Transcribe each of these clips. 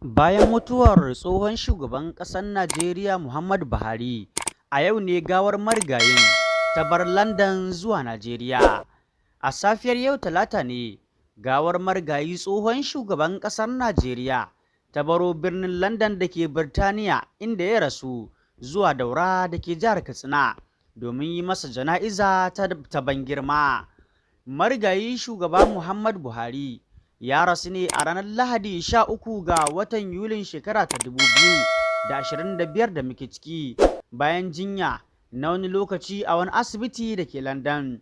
Bayan mutuwar tsohon shugaban ƙasar Najeriya Muhammadu Buhari, a yau ne gawar marigayin ta bar London zuwa Najeriya. A safiyar yau Talata ne gawar marigayi tsohon shugaban ƙasar Najeriya ta baro birnin London da ke Birtaniya, inda ya rasu, zuwa Daura da ke jihar Katsina domin yi masa jana'iza ta ban girma. Marigayi shugaba Muhammadu Buhari ya rasu ne a ranar Lahadi 13 ga watan Yulin shekara ta 2025 da muke ciki, bayan jinya na wani lokaci a wani asibiti da ke London.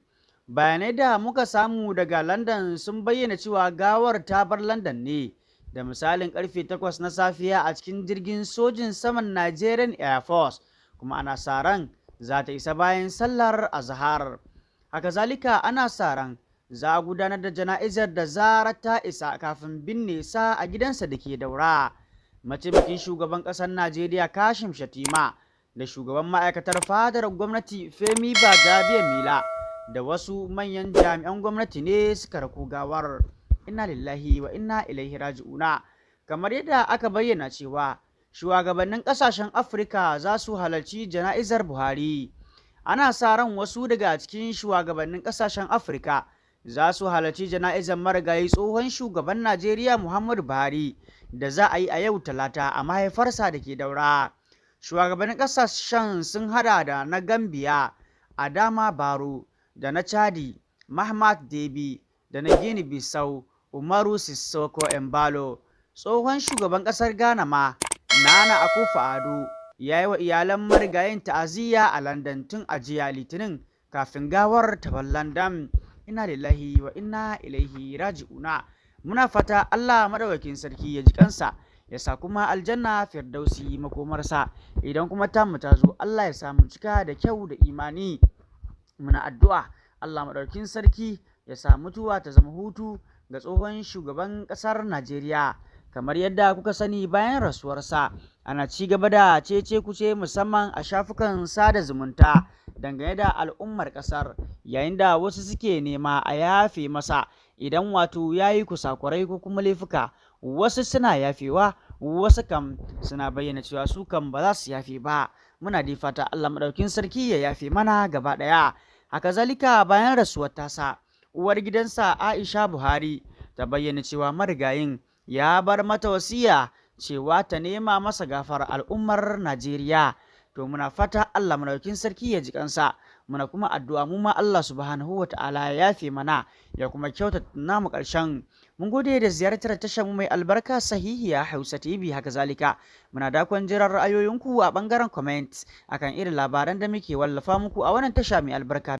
Bayanai da muka samu daga London sun bayyana cewa gawar ta bar London ne da misalin karfe 8 na safiya a cikin jirgin sojin saman Nigerian Air Force, kuma ana sa ran za ta isa bayan sallar azahar. Haka zalika ana sa ran za a gudanar da jana'izar da zarar ta isa kafin binne sa a gidansa da ke Daura. Mataimakin shugaban ƙasar Najeriya Kashim Shettima da shugaban ma'aikatar fadar gwamnati Femi Bajabiamila da wasu manyan jami'an gwamnati ne suka rako gawar. Inna lillahi wa inna ilaihi raji'una. Kamar yadda aka bayyana cewa shugabannin ƙasashen Afirka za su halarci jana'izar Buhari. Ana sa ran wasu daga cikin shugabannin ƙasashen Afirka za su halarci jana'izar marigayi tsohon shugaban Najeriya Muhammadu Buhari da za a yi a yau Talata a mahaifarsa da ke Daura. Shugabannin ƙasashen sun hada da na Gambia, Adama Barrow, da na Chadi, Mahamat Deby, da na Guinea Bissau, Umaru Sissoco Embalo. Tsohon shugaban ƙasar Ghana ma, Nana Akufo-Addo, ya yi wa iyalan marigayin ta'aziyya a London tun a jiya Litinin kafin gawar ta bar London. Inna lillahi wa inna ilaihi raji'una. Muna fata Allah madaukakin sarki ya ji kansa, ya sa kuma aljanna firdausi makomarsa. Idan kuma tamu ta zo, Allah ya samu cika da kyau da imani. Muna addu'a Allah madaukakin sarki ya sa mutuwa ta zama hutu ga tsohon shugaban ƙasar Najeriya. Kamar yadda kuka sani, bayan rasuwarsa ana ci gaba da cece kuce musamman a shafukan sada zumunta dangane da al'ummar ƙasar, yayin da wasu suke nema a yafe masa idan wato ya yi kusakurai ko kuma laifuka. Wasu suna yafewa, wasu kam suna bayyana cewa su kam ba za su yafe ba. Muna da fata Allah madaukin sarki ya yafe mana gaba ɗaya. Haka zalika, bayan rasuwar tasa, uwar gidansa Aisha Buhari ta bayyana cewa marigayin ya bar mata wasiya cewa ta nema masa gafar al'ummar Najeriya. To muna fata Allah madaukakin sarki ya ji kansa, muna kuma addu'a mu ma Allah subhanahu wa ta'ala ya yafe mana, ya kuma kyautata namu ƙarshen. Mun gode da ziyartar tashar mu mai albarka Sahihiya Hausa TV. Haka zalika muna dakon jiran ra'ayoyinku a bangaren comment akan irin labaran da muke wallafa muku a wannan tasha mai albarka.